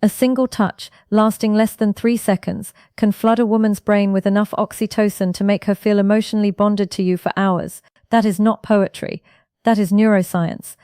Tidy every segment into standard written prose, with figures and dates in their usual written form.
A single touch, lasting less than 3 seconds, can flood a woman's brain with enough oxytocin to make her feel emotionally bonded to you for hours. That is not poetry. That is neuroscience.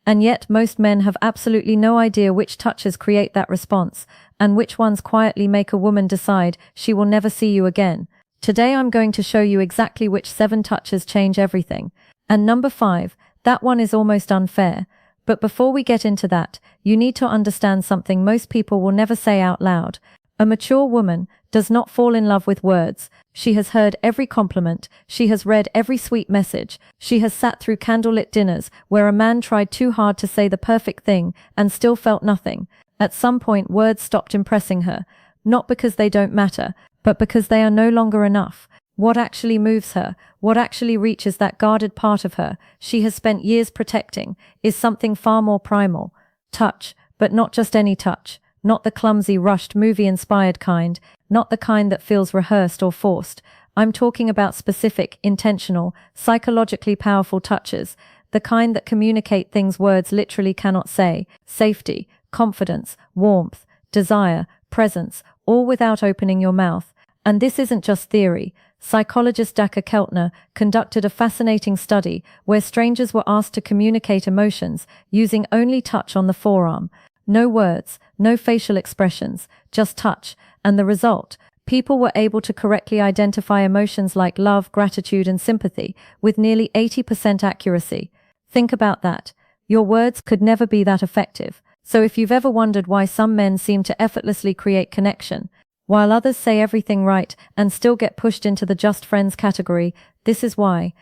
And yet most men have absolutely no idea which touches create that response, and which ones quietly make a woman decide she will never see you again. Today I'm going to show you exactly which 7 touches change everything. And number 5, that one is almost unfair. But before we get into that, you need to understand something most people will never say out loud. A mature woman does not fall in love with words. She has heard every compliment, she has read every sweet message, she has sat through candlelit dinners where a man tried too hard to say the perfect thing and still felt nothing. At some point words stopped impressing her, not because they don't matter, but because they are no longer enough. What actually moves her, what actually reaches that guarded part of her she has spent years protecting, is something far more primal. Touch, but not just any touch. Not the clumsy, rushed, movie-inspired kind, not the kind that feels rehearsed or forced. I'm talking about specific, intentional, psychologically powerful touches, the kind that communicate things words literally cannot say. Safety, confidence, warmth, desire, presence, all without opening your mouth. And this isn't just theory. Psychologist Dr. Keltner conducted a fascinating study where strangers were asked to communicate emotions using only touch on the forearm. No words, no facial expressions, just touch, and the result, people were able to correctly identify emotions like love, gratitude, and sympathy with nearly 80% accuracy. Think about that. Your words could never be that effective. So if you've ever wondered why some men seem to effortlessly create connection, while others say everything right and still get pushed into the just friends category, this is why.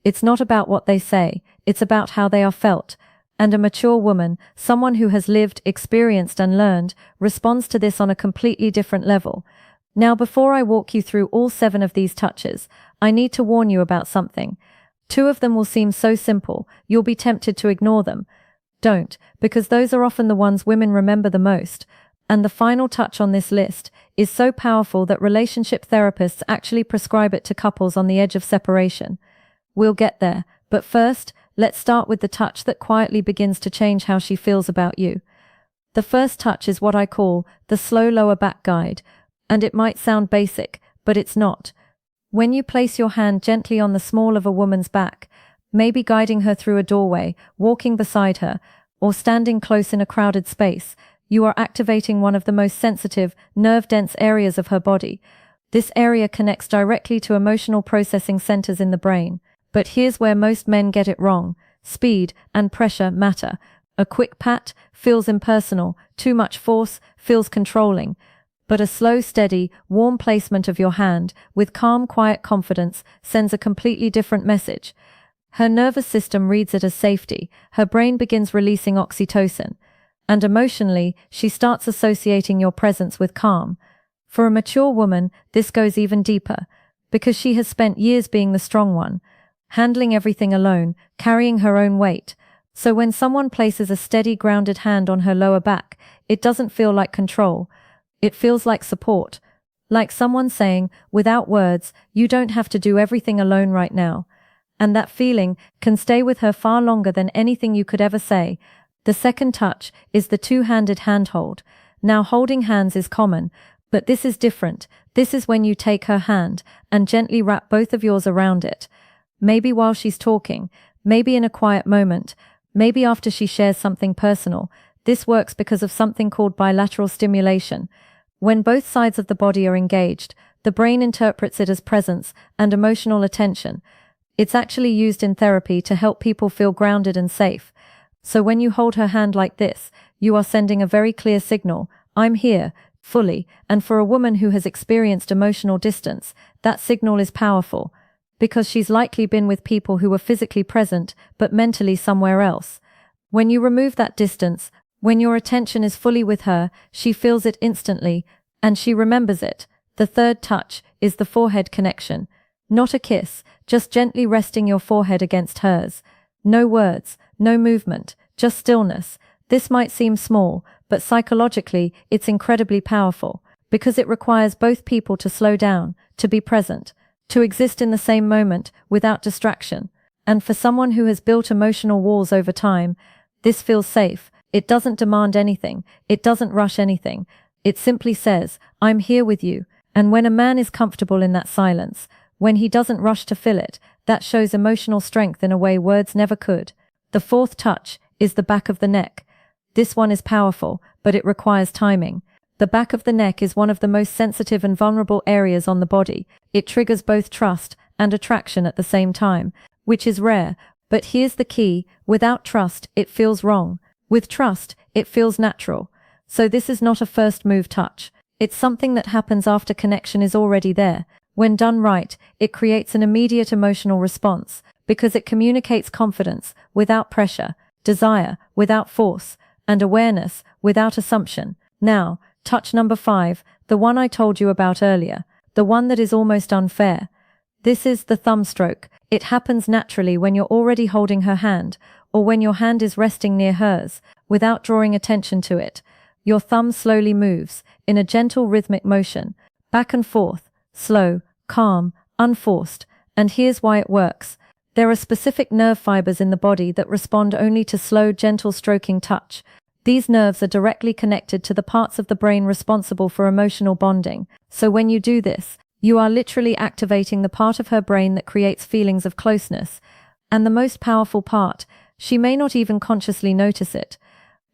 It's not about what they say, it's about how they are felt. And a mature woman, someone who has lived, experienced, and learned, responds to this on a completely different level. Now, before I walk you through all 7 of these touches, I need to warn you about something. 2 of them will seem so simple, you'll be tempted to ignore them. Don't, because those are often the ones women remember the most. And the final touch on this list is so powerful that relationship therapists actually prescribe it to couples on the edge of separation. We'll get there, but first, let's start with the touch that quietly begins to change how she feels about you. The first touch is what I call the slow lower back guide, and it might sound basic, but it's not. When you place your hand gently on the small of a woman's back, maybe guiding her through a doorway, walking beside her, or standing close in a crowded space, you are activating one of the most sensitive, nerve-dense areas of her body. This area connects directly to emotional processing centers in the brain. But here's where most men get it wrong. Speed and pressure matter. A quick pat feels impersonal, too much force feels controlling. But a slow, steady, warm placement of your hand, with calm, quiet confidence, sends a completely different message. Her nervous system reads it as safety, her brain begins releasing oxytocin. And emotionally, she starts associating your presence with calm. For a mature woman, this goes even deeper, because she has spent years being the strong one, handling everything alone, carrying her own weight. So when someone places a steady, grounded hand on her lower back, it doesn't feel like control. It feels like support. Like someone saying, without words, you don't have to do everything alone right now. And that feeling can stay with her far longer than anything you could ever say. The second touch is the two-handed handhold. Now, holding hands is common, but this is different. This is when you take her hand and gently wrap both of yours around it. Maybe while she's talking, maybe in a quiet moment, maybe after she shares something personal. This works because of something called bilateral stimulation. When both sides of the body are engaged, the brain interprets it as presence and emotional attention. It's actually used in therapy to help people feel grounded and safe. So when you hold her hand like this, you are sending a very clear signal. I'm here, fully. And for a woman who has experienced emotional distance, that signal is powerful, because she's likely been with people who were physically present, but mentally somewhere else. When you remove that distance, when your attention is fully with her, she feels it instantly, and she remembers it. The third touch is the forehead connection. Not a kiss, just gently resting your forehead against hers. No words, no movement, just stillness. This might seem small, but psychologically, it's incredibly powerful, because it requires both people to slow down, to be present, to exist in the same moment without distraction. And for someone who has built emotional walls over time, this feels safe, It doesn't demand anything. It doesn't rush anything. It simply says, I'm here with you. And when a man is comfortable in that silence, when he doesn't rush to fill it, that shows emotional strength in a way words never could. The fourth touch is the back of the neck. This one is powerful, but it requires timing. The back of the neck is one of the most sensitive and vulnerable areas on the body. It triggers both trust and attraction at the same time, which is rare. But here's the key: without trust, it feels wrong. With trust, it feels natural. So this is not a first move touch. It's something that happens after connection is already there. When done right, it creates an immediate emotional response, because it communicates confidence without pressure, desire without force, and awareness without assumption. Now, touch number 5, the one I told you about earlier, the one that is almost unfair. This is the thumb stroke. It happens naturally when you're already holding her hand, or when your hand is resting near hers, without drawing attention to it. Your thumb slowly moves, in a gentle rhythmic motion, back and forth, slow, calm, unforced. And here's why it works. There are specific nerve fibers in the body that respond only to slow, gentle stroking touch. These nerves are directly connected to the parts of the brain responsible for emotional bonding. So when you do this, you are literally activating the part of her brain that creates feelings of closeness. And the most powerful part, she may not even consciously notice it,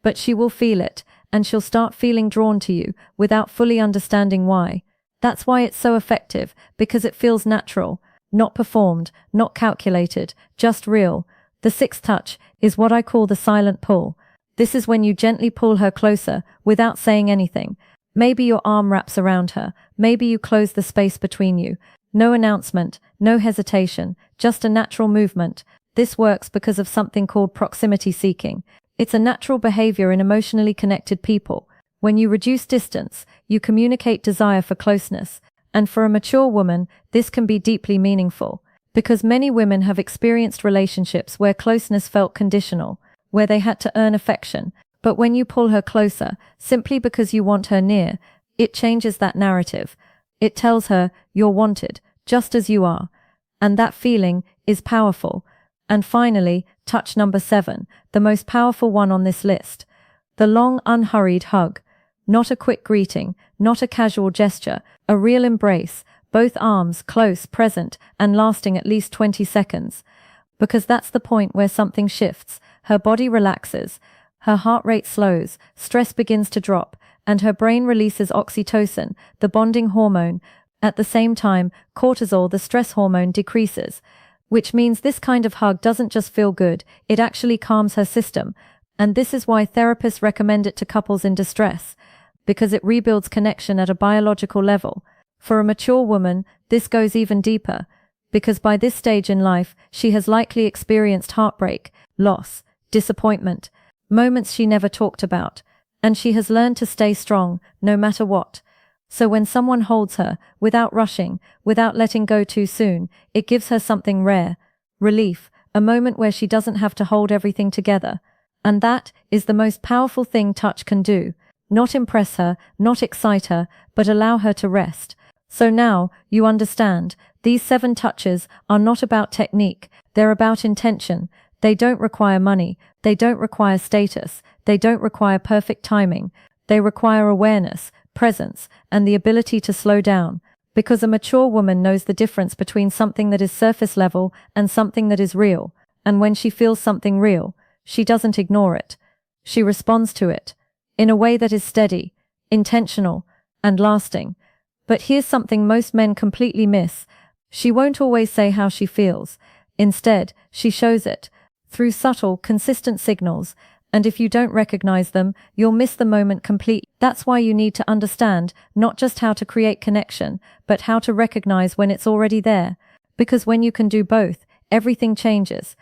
but she will feel it, and she'll start feeling drawn to you without fully understanding why. That's why it's so effective, because it feels natural, not performed, not calculated, just real. The sixth touch is what I call the silent pull. This is when you gently pull her closer without saying anything. Maybe your arm wraps around her, maybe you close the space between you. No announcement, no hesitation, just a natural movement. This works because of something called proximity seeking. It's a natural behavior in emotionally connected people. When you reduce distance, you communicate desire for closeness. And for a mature woman, this can be deeply meaningful. Because many women have experienced relationships where closeness felt conditional, where they had to earn affection. But when you pull her closer, simply because you want her near, it changes that narrative. It tells her you're wanted, just as you are. And that feeling is powerful. And finally, touch number 7, the most powerful one on this list. The long, unhurried hug. Not a quick greeting, not a casual gesture, a real embrace, both arms close, present, and lasting at least 20 seconds. Because that's the point where something shifts. Her body relaxes, her heart rate slows, stress begins to drop, and her brain releases oxytocin, the bonding hormone. At the same time, cortisol, the stress hormone, decreases. Which means this kind of hug doesn't just feel good, it actually calms her system. And this is why therapists recommend it to couples in distress, because it rebuilds connection at a biological level. For a mature woman, this goes even deeper, because by this stage in life, she has likely experienced heartbreak, loss, disappointment, moments she never talked about, and she has learned to stay strong, no matter what. So when someone holds her, without rushing, without letting go too soon, it gives her something rare, relief, a moment where she doesn't have to hold everything together. And that is the most powerful thing touch can do. Not impress her, not excite her, but allow her to rest. So now, you understand, these 7 touches are not about technique, they're about intention. They don't require money, they don't require status, they don't require perfect timing. They require awareness, presence, and the ability to slow down. Because a mature woman knows the difference between something that is surface level and something that is real. And when she feels something real, she doesn't ignore it. She responds to it in a way that is steady, intentional, and lasting. But here's something most men completely miss. She won't always say how she feels. Instead, she shows it through subtle, consistent signals. And if you don't recognize them, you'll miss the moment completely. That's why you need to understand not just how to create connection, but how to recognize when it's already there. Because when you can do both, everything changes.